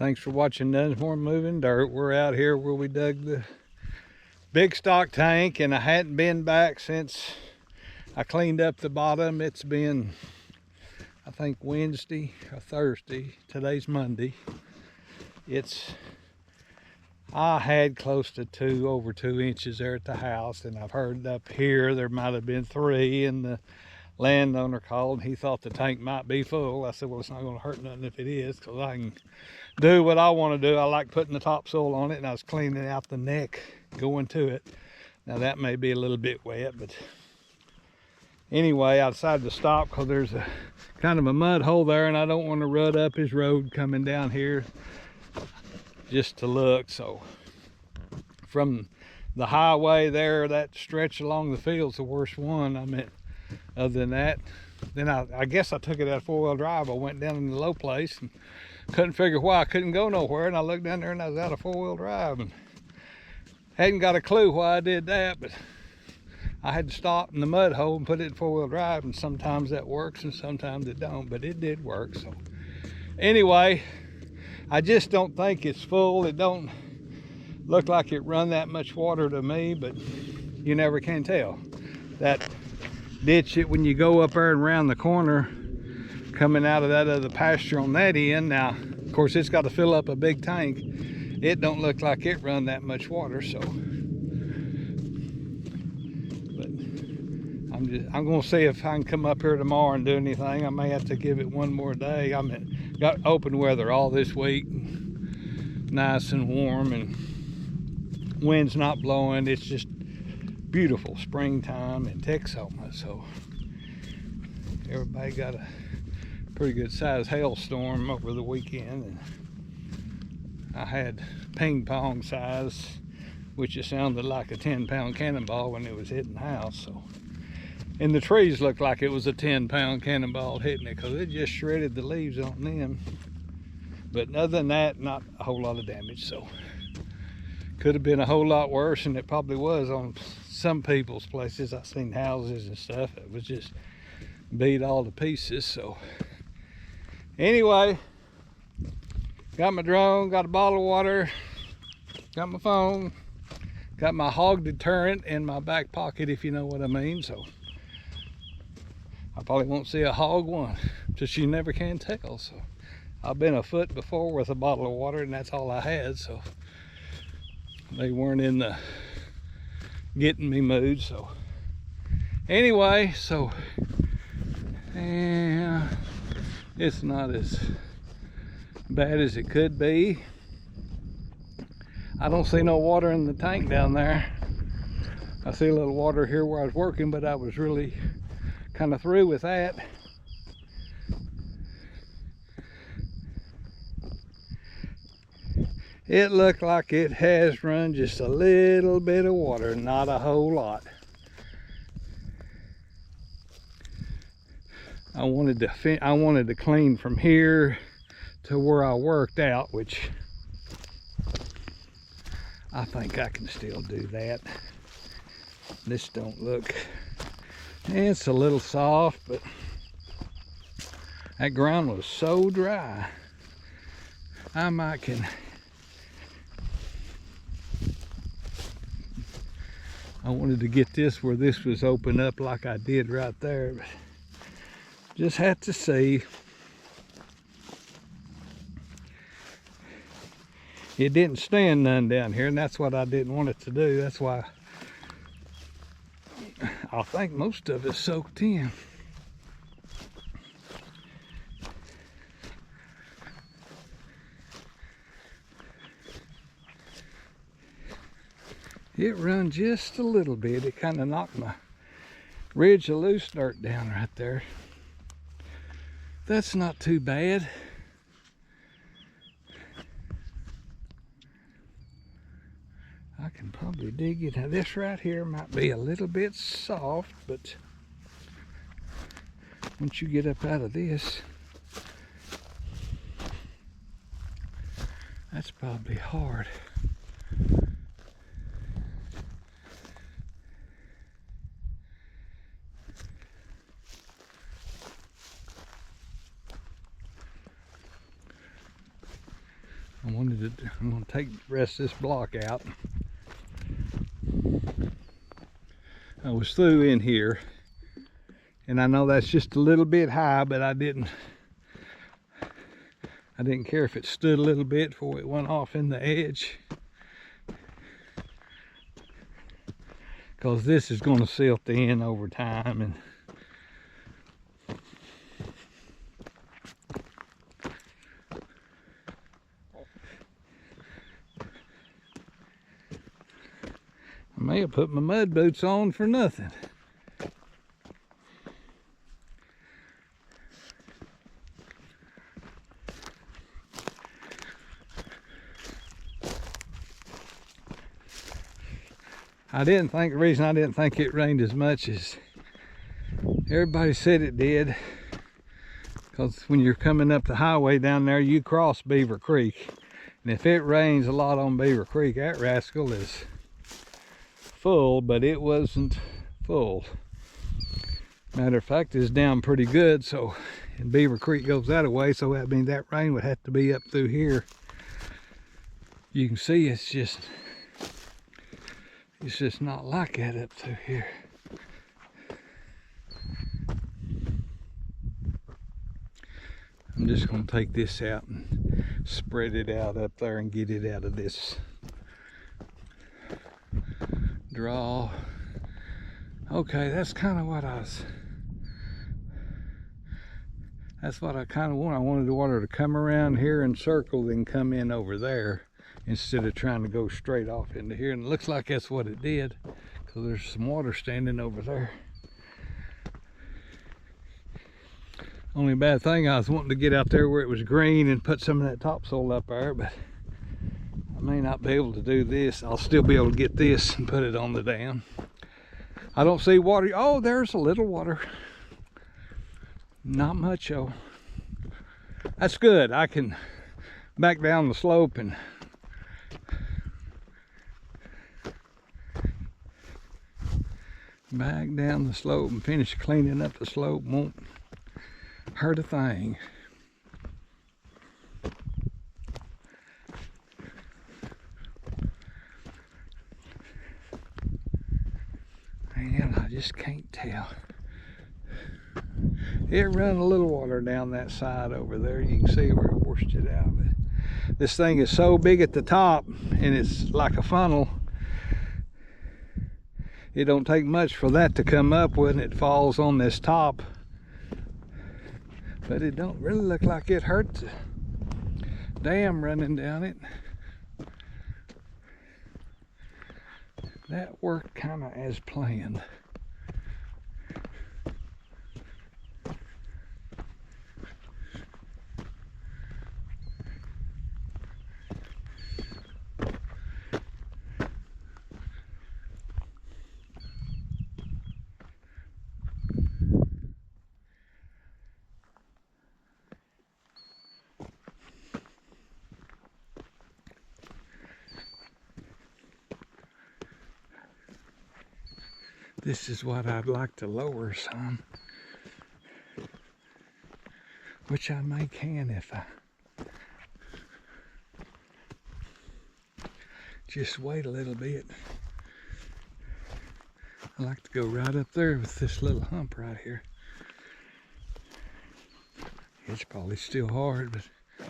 Thanks for watching Dunsmore Moving Dirt. We're out here where we dug the big stock tank, and I hadn't been back since I cleaned up the bottom. It's been, I think, Wednesday or Thursday. Today's Monday. I had close to over 2 inches there at the house, and I've heard up here there might have been 3, and the landowner called and he thought the tank might be full. I said, well, it's not going to hurt nothing if it is, because I can do what I want to do. I like putting the topsoil on it, and I was cleaning out the neck going to it. Now that may be a little bit wet, but anyway, I decided to stop because there's a kind of a mud hole there, and I don't want to rut up his road coming down here just to look. So from the highway there, that stretch along the field's the worst one. I mean, other than that, then I guess I took it at 4-wheel drive. I went down in the low place and couldn't figure why I couldn't go nowhere, and I looked down there and I was out of 4-wheel drive and hadn't got a clue why I did that, but I had to stop in the mud hole and put it in 4-wheel drive, and sometimes that works and sometimes it don't, but it did work. So anyway, I just don't think it's full. It don't look like it run that much water to me, but you never can tell. That ditch, when you go up there and around the corner coming out of that other pasture on that end, now of course it's got to fill up a big tank. It don't look like it run that much water. So, but I'm gonna see if I can come up here tomorrow and do anything. I may have to give it one more day. I mean, got open weather all this week, nice and warm, and wind's not blowing. It's just beautiful springtime in Texoma. So everybody got a pretty good sized hailstorm over the weekend, and I had ping pong size, which it sounded like a 10-pound cannonball when it was hitting the house. So, and the trees looked like it was a 10-pound cannonball hitting it, because it just shredded the leaves on them. But other than that, not a whole lot of damage. So could have been a whole lot worse, and it probably was on some people's places. I've seen houses and stuff, it was just beat all to pieces. So anyway, got my drone, got a bottle of water, got my phone, got my hog deterrent in my back pocket, if you know what I mean. So I probably won't see a hog one, just you never can tell. So I've been afoot before with a bottle of water, and that's all I had. So they weren't in the getting me mood. So anyway, so yeah, it's not as bad as it could be. I don't see no water in the tank down there. I see a little water here where I was working, but I was really kind of through with that. It looked like it has run just a little bit of water, not a whole lot. I wanted to clean from here to where I worked out, which I think I can still do that. This don't look, it's a little soft, but that ground was so dry. I might can. I wanted to get this where this was open up like I did right there, but just have to see. It didn't stand none down here, and that's what I didn't want it to do. That's why I think most of it's soaked in. It run just a little bit. It kind of knocked my ridge of loose dirt down right there. That's not too bad. I can probably dig it. Now this right here might be a little bit soft, but once you get up out of this, that's probably hard. I'm gonna take the rest of this block out. I was through in here, and I know that's just a little bit high, but I didn't care if it stood a little bit before it went off in the edge, because this is going to silt in over time. And I may have put my mud boots on for nothing. The reason I didn't think it rained as much as everybody said it did, because when you're coming up the highway down there, you cross Beaver Creek. And if it rains a lot on Beaver Creek, that rascal is full, but it wasn't full. Matter of fact, it's down pretty good, so, and Beaver Creek goes that way, so that means that rain would have to be up through here. You can see it's just not like that up through here. I'm just going to take this out and spread it out up there and get it out of this draw. Okay, that's kind of what that's what I kind of want. I wanted the water to come around here and circle, then come in over there, instead of trying to go straight off into here. And it looks like that's what it did, because there's some water standing over there. Only bad thing, I was wanting to get out there where it was green and put some of that topsoil up there, but I may not be able to do this. I'll still be able to get this and put it on the dam. I don't see water. Oh, there's a little water. Not much though. That's good. I can back down the slope and finish cleaning up the slope. Won't hurt a thing. Man, I just can't tell. It run a little water down that side over there. You can see where it washed it out. But this thing is so big at the top, and it's like a funnel. It don't take much for that to come up when it falls on this top. But it don't really look like it hurt the dam running down it. That worked kind of as planned. This is what I'd like to lower some, which I may can if I just wait a little bit. I like to go right up there with this little hump right here. It's probably still hard, but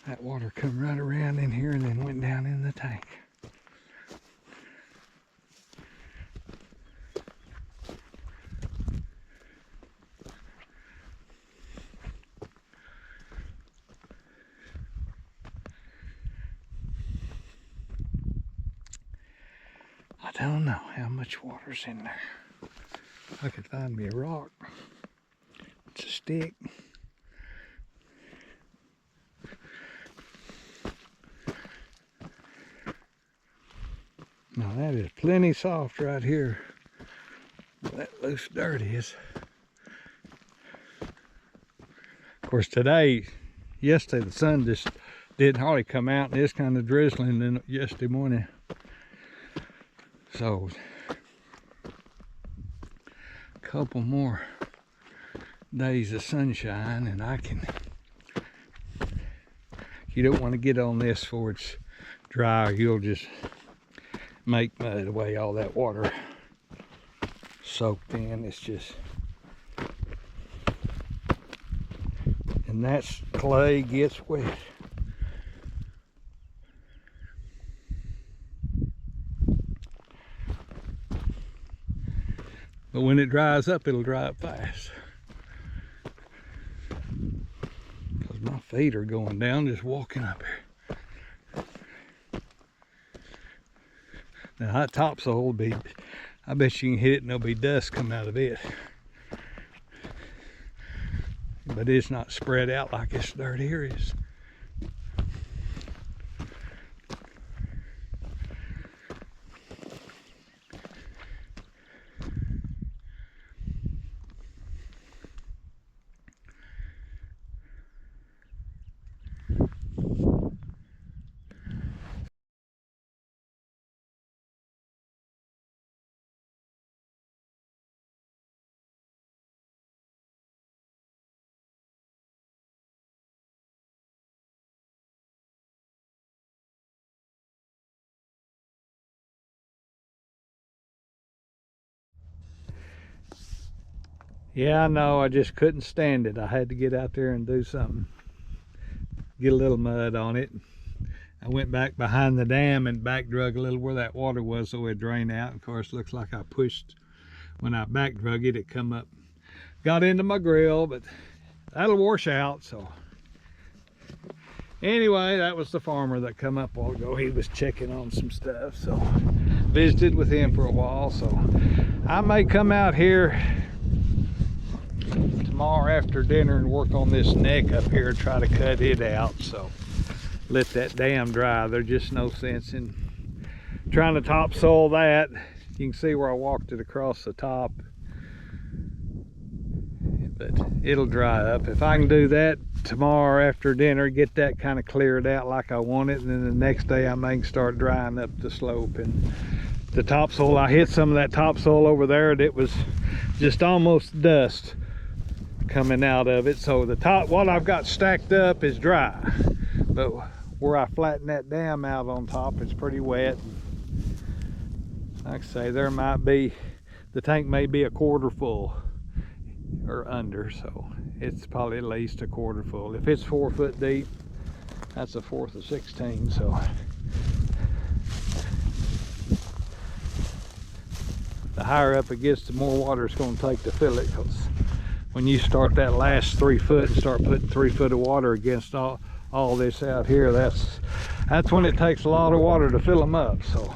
that water come right around in here and then went down in the tank. I don't know how much water's in there. If I could find me a rock. It's a stick. Now that is plenty soft right here. That loose dirt is. Of course yesterday the sun just didn't hardly come out, and it's kind of drizzling in yesterday morning. So a couple more days of sunshine and I can You don't want to get on this before it's dry, or you'll just make mud away all that water soaked in. It's just, and that's clay gets wet. But when it dries up, it'll dry up fast. Because my feet are going down just walking up here. Now that topsoil will be, I bet you can hit it and there'll be dust coming out of it. But it's not spread out like this dirt here is. Yeah, I know, I just couldn't stand it. I had to get out there and do something. Get a little mud on it. I went back behind the dam and back drug a little where that water was so it drained out. Of course, looks like I pushed, when I back drug it, it come up, got into my grill, but that'll wash out. So anyway, that was the farmer that come up a while ago. He was checking on some stuff, so visited with him for a while. So I may come out here tomorrow after dinner and work on this neck up here, try to cut it out. So let that dam dry. There's just no sense in trying to topsoil that. You can see where I walked it across the top, but it'll dry up. If I can do that tomorrow after dinner, get that kind of cleared out like I want it, and then the next day I may start drying up the slope. And the topsoil, I hit some of that topsoil over there, and it was just almost dust coming out of it. So the top, what I've got stacked up is dry, but where I flatten that dam out on top, it's pretty wet. Like I say, there might be, the tank may be a quarter full or under, so it's probably at least a quarter full. If it's 4 foot deep, that's a fourth of 16. So the higher up it gets, the more water it's going to take to fill it, because when you start that last 3 foot and start putting 3 foot of water against all this out here, that's when it takes a lot of water to fill them up. So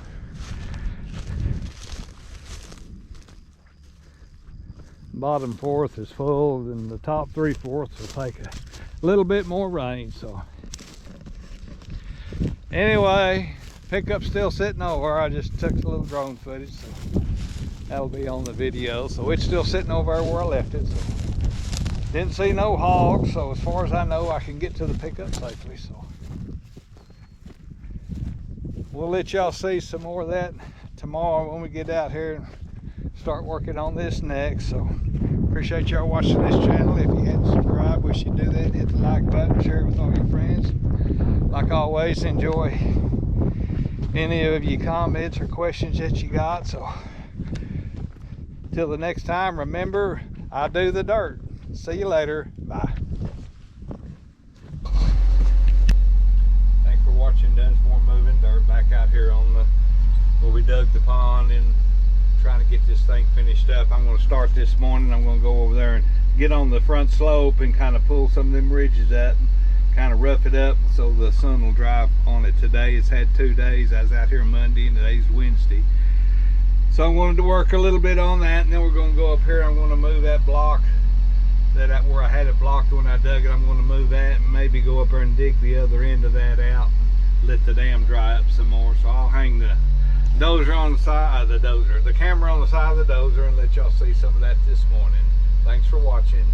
bottom fourth is full, and the top 3/4 will take a little bit more rain. So anyway, pickup's still sitting over. I just took a little drone footage, so that'll be on the video. So it's still sitting over there where I left it. So didn't see no hogs, so as far as I know, I can get to the pickup safely. So we'll let y'all see some more of that tomorrow when we get out here and start working on this next. So appreciate y'all watching this channel. If you hadn't subscribed, wish you'd do that. Hit the like button, share it with all your friends. Like always, enjoy any of your comments or questions that you got. So till the next time, remember, I do the dirt. See you later. Bye. Thanks for watching Dunsmore Moving Dirt. Back out here on the, where we dug the pond and trying to get this thing finished up. I'm going to start this morning. I'm going to go over there and get on the front slope and kind of pull some of them ridges up and kind of rough it up so the sun will dry on it today. It's had 2 days. I was out here Monday and today's Wednesday. So I wanted to work a little bit on that, and then we're going to go up here. I'm going to move that block where I had it blocked when I dug it. I'm going to move that and maybe go up there and dig the other end of that out and let the dam dry up some more. So I'll hang the dozer on the side of the camera on the side of the dozer, and let y'all see some of that this morning. Thanks for watching.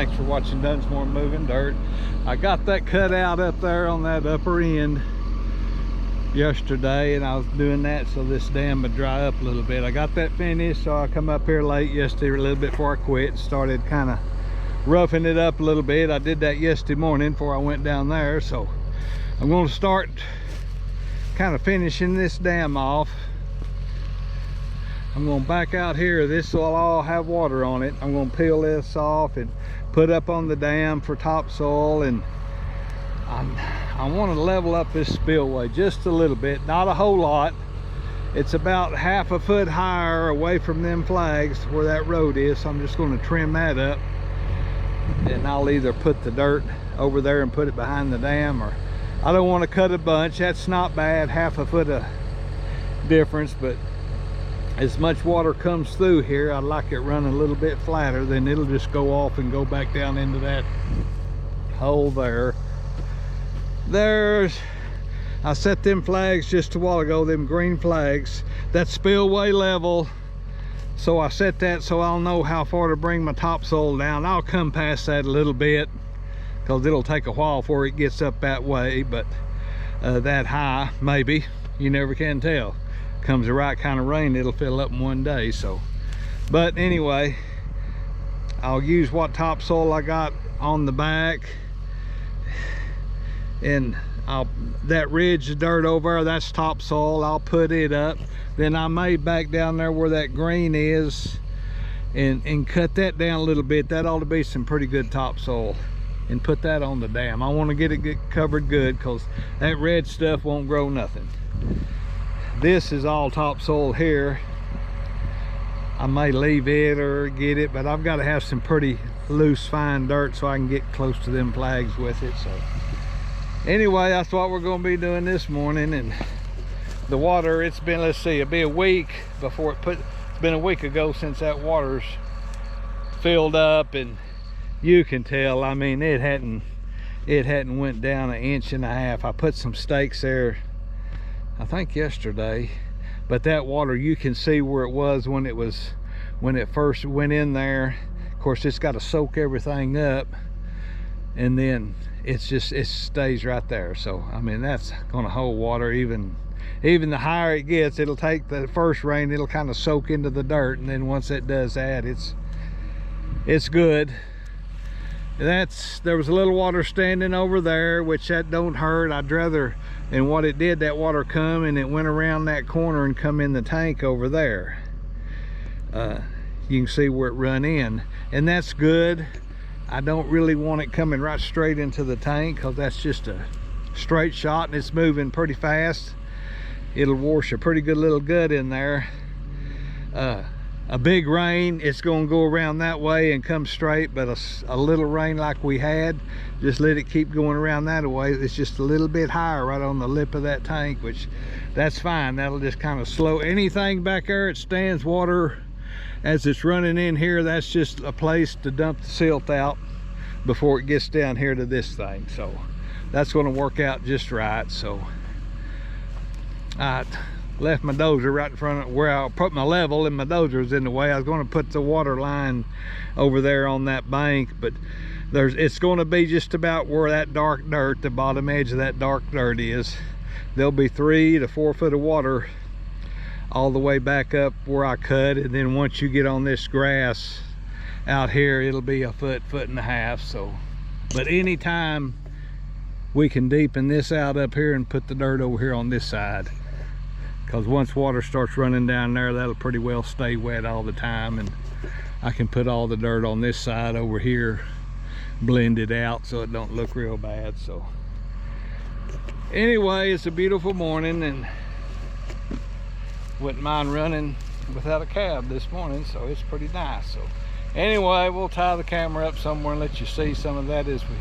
Thanks for watching Dunsmore Moving Dirt. I got that cut out up there on that upper end yesterday, and I was doing that so this dam would dry up a little bit. I got that finished, so I come up here late yesterday a little bit before I quit. Started kind of roughing it up a little bit. I did that yesterday morning before I went down there, so I'm going to start kind of finishing this dam off. I'm going to back out here. This will all have water on it. I'm going to peel this off and put up on the dam for topsoil, and I want to level up this spillway just a little bit, not a whole lot. It's about half a foot higher away from them flags where that road is, so I'm just going to trim that up, and I'll either put the dirt over there and put it behind the dam, or I don't want to cut a bunch. That's not bad, half a foot of difference, but as much water comes through here, I'd like it running a little bit flatter. Then it'll just go off and go back down into that hole there. I set them flags just a while ago, them green flags. That's spillway level, so I set that so I'll know how far to bring my topsoil down. I'll come past that a little bit because it'll take a while before it gets up that way, but that high, maybe, you never can tell. Comes the right kind of rain, it'll fill up in one day. So, but anyway, I'll use what topsoil I got on the back, and that ridge of dirt over there, that's topsoil. I'll put it up. Then I may back down there where that green is and cut that down a little bit. That ought to be some pretty good topsoil, and put that on the dam. I want to get it covered good, because that red stuff won't grow nothing. This is all topsoil here. I may leave it or get it, but I've got to have some pretty loose, fine dirt so I can get close to them flags with it. So anyway, that's what we're going to be doing this morning. And the water, it's been, let's see, it'll be a week before it's been a week ago since that water's filled up, and you can tell, I mean, it hadn't went down 1.5 inches. I put some stakes there, I think yesterday, but that water, you can see where it was when it first went in there. Of course, it's got to soak everything up, and then it stays right there. So I mean, that's going to hold water. Even the higher it gets, it'll take the first rain, it'll kind of soak into the dirt, and then once it does that, it's good. There was a little water standing over there, which that don't hurt. I'd rather, and what it did, that water come and it went around that corner and come in the tank over there. You can see where it run in, and that's good. I don't really want it coming right straight into the tank, because that's just a straight shot and it's moving pretty fast. It'll wash a pretty good little gut in there. A big rain, it's going to go around that way and come straight, but a little rain like we had, just let it keep going around that way. It's just a little bit higher right on the lip of that tank, which that's fine. That'll just kind of slow anything back there. It stands water as it's running in here. That's just a place to dump the silt out before it gets down here to this thing. So that's going to work out just right. So I left my dozer right in front of where I put my level, and my dozer was in the way. I was going to put the water line over there on that bank, but it's going to be just about where that dark dirt, the bottom edge of that dark dirt is. There'll be 3 to 4 foot of water all the way back up where I cut, and then once you get on this grass out here, it'll be a foot and a half. So, but anytime we can deepen this out up here and put the dirt over here on this side, because once water starts running down there, that'll pretty well stay wet all the time, and I can put all the dirt on this side over here, blend it out so it don't look real bad. So anyway, it's a beautiful morning, and wouldn't mind running without a cab this morning, so it's pretty nice. So anyway, we'll tie the camera up somewhere and let you see some of that as we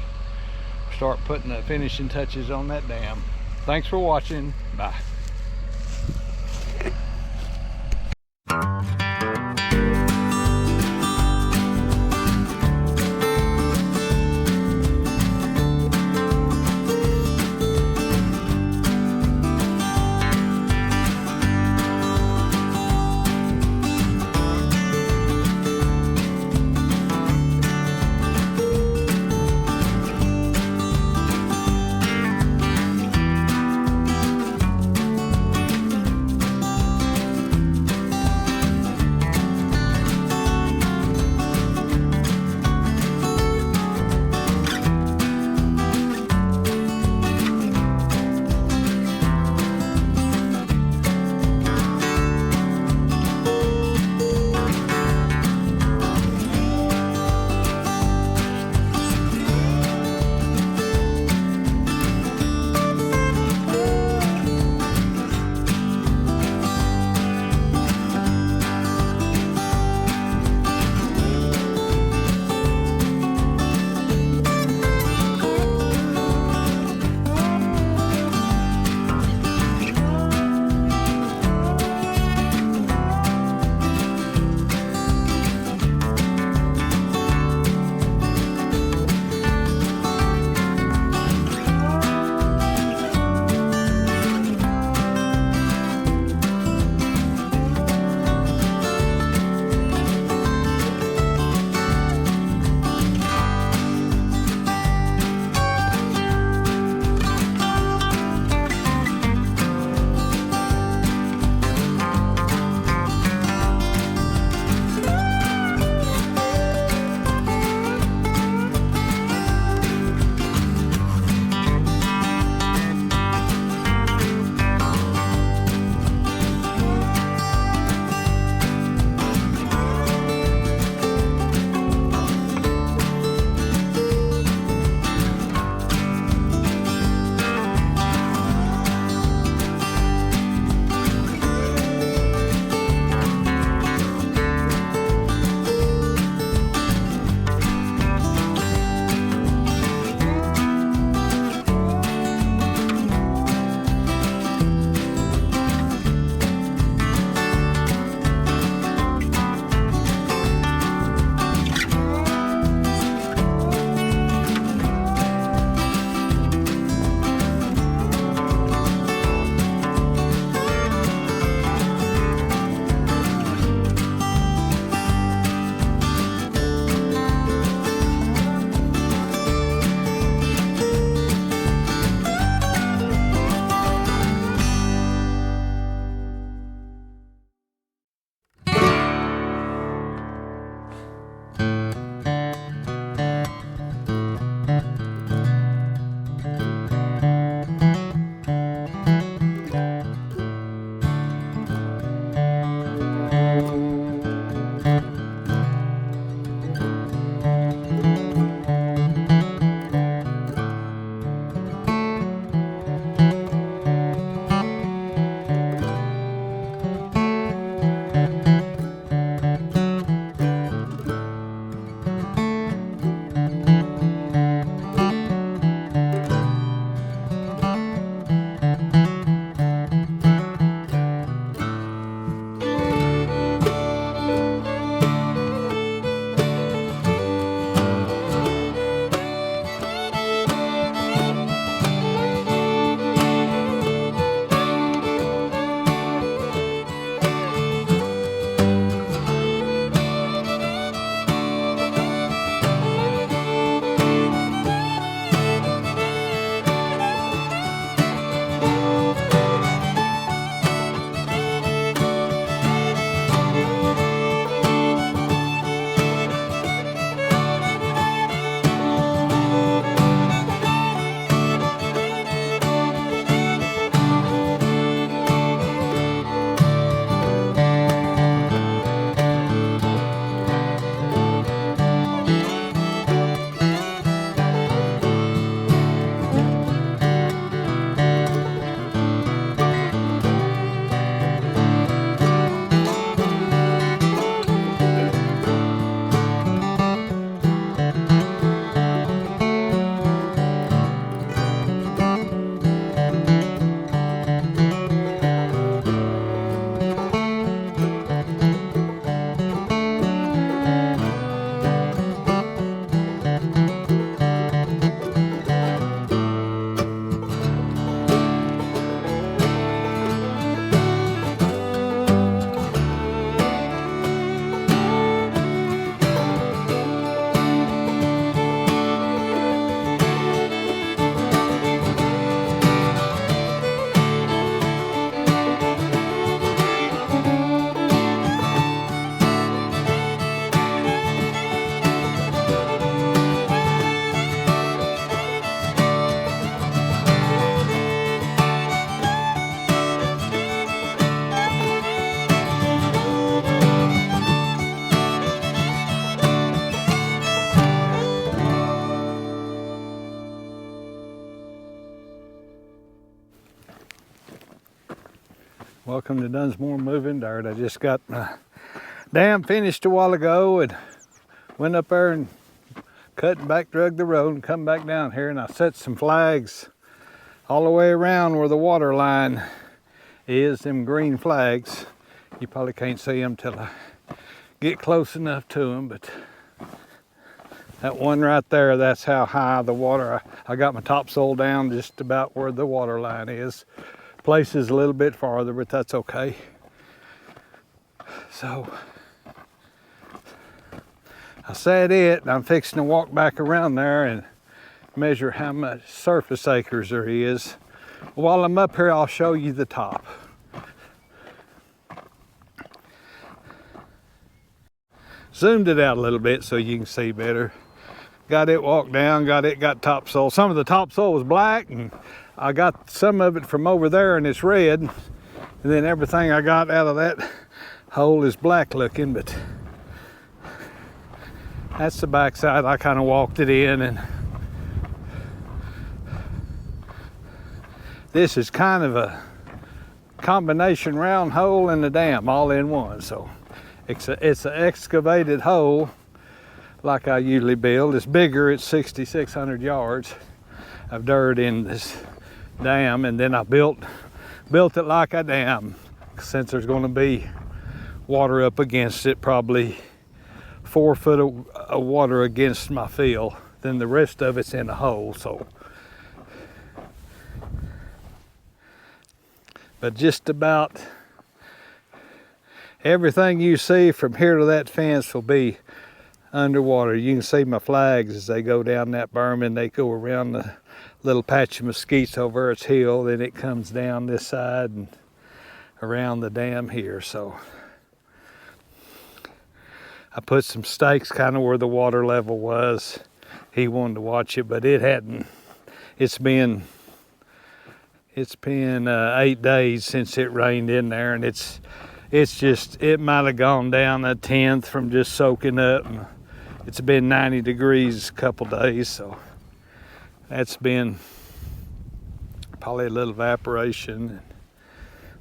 start putting the finishing touches on that dam. Thanks for watching. Bye. Welcome to Dunsmore Moving Dirt. I just got my dam finished a while ago and went up there and cut and back drug the road and come back down here, and I set some flags all the way around where the water line is, them green flags. You probably can't see them till I get close enough to them, but that one right there, that's how high the water, I got my topsoil down just about where the water line is. Places a little bit farther, but that's okay. So I set it, and I'm fixing to walk back around there and measure how much surface acres there is. While I'm up here, I'll show you the top. Zoomed it out a little bit so you can see better. Got it walked down, got topsoil. Some of the topsoil was black, and I got some of it from over there and it's red. And then everything I got out of that hole is black looking, but that's the backside. I kind of walked it in, and this is kind of a combination round hole and a dam all in one. So it's an excavated hole like I usually build. It's bigger, it's 6,600 yards of dirt in this dam, and then I built it like a dam, since there's going to be water up against it, probably 4 foot of water against my field. Then the rest of it's in a hole. So, but just about everything you see from here to that fence will be underwater. You can see my flags as they go down that berm, and they go around the little patch of mesquites over its hill. Then it comes down this side and around the dam here. So I put some stakes kind of where the water level was. He wanted to watch it, but it hadn't. It's been 8 days since it rained in there, and it might have gone down a tenth from just soaking up. And it's been 90 degrees a couple days, so that's been probably a little evaporation.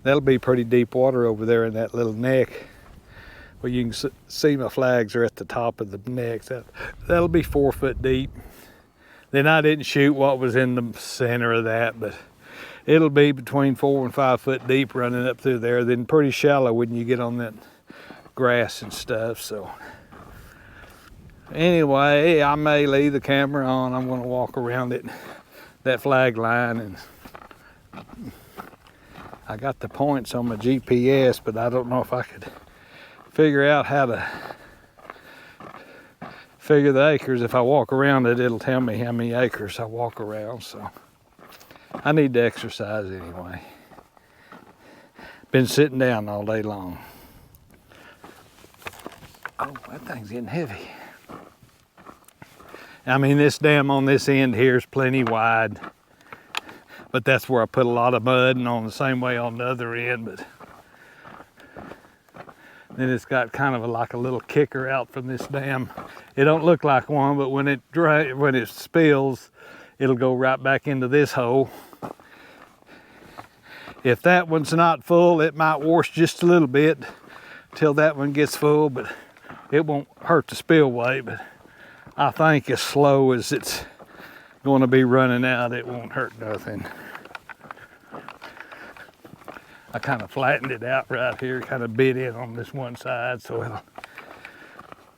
That'll be pretty deep water over there in that little neck. Well, you can see my flags are at the top of the neck. That'll be 4 foot deep. Then I didn't shoot what was in the center of that, but it'll be between 4 and 5 foot deep running up through there. Then pretty shallow when you get on that grass and stuff. So anyway, I may leave the camera on. I'm going to walk around it, that flag line, and I got the points on my GPS, but I don't know if I could figure out how to figure the acres. If I walk around it, it'll tell me how many acres I walk around. So I need to exercise anyway. Been sitting down all day long. Oh, that thing's getting heavy. I mean, this dam on this end here is plenty wide, but that's where I put a lot of mud, and on the same way on the other end. But then it's got kind of like a little kicker out from this dam. It don't look like one, but when it spills, it'll go right back into this hole. If that one's not full, it might wash just a little bit till that one gets full, but it won't hurt the spillway. But I think as slow as it's going to be running out, it won't hurt nothing. I kind of flattened it out right here, kind of bit in on this one side so it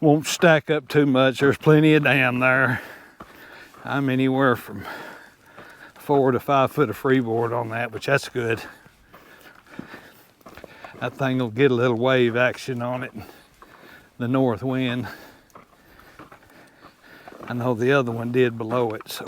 won't stack up too much. There's plenty of dam there. I'm anywhere from 4 to 5 foot of freeboard on that, which that's good. That thing will get a little wave action on it, the north wind. I know the other one did below it, so.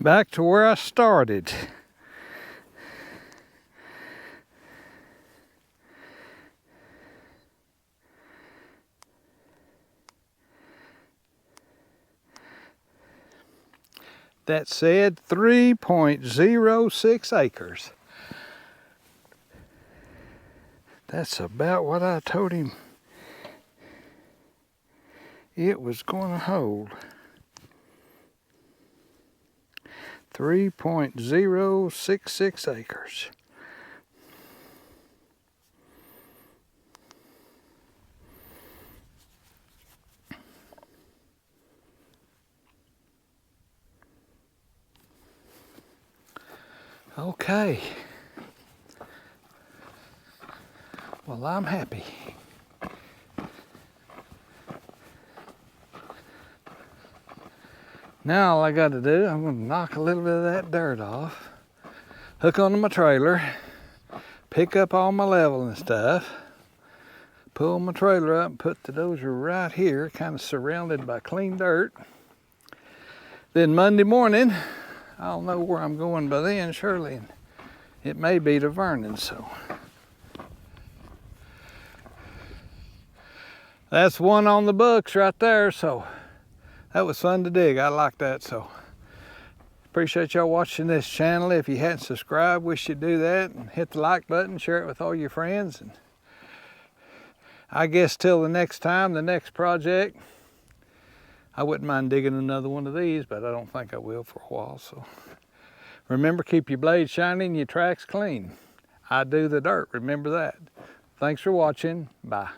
Back to where I started. That said 3.06 acres. That's about what I told him it was going to hold. 3.066 acres. Okay. Well, I'm happy. Now all I got to do, I'm going to knock a little bit of that dirt off, hook onto my trailer, pick up all my level and stuff, pull my trailer up and put the dozer right here, kind of surrounded by clean dirt. Then Monday morning, I'll know where I'm going by then, surely. And it may be to Vernon, so. That's one on the books right there, so that was fun to dig. I like that, so. Appreciate y'all watching this channel. If you hadn't subscribed, wish you'd do that and hit the like button, share it with all your friends. And I guess till the next time, the next project, I wouldn't mind digging another one of these, but I don't think I will for a while. So remember, keep your blades shiny and your tracks clean. I do the dirt, remember that. Thanks for watching. Bye.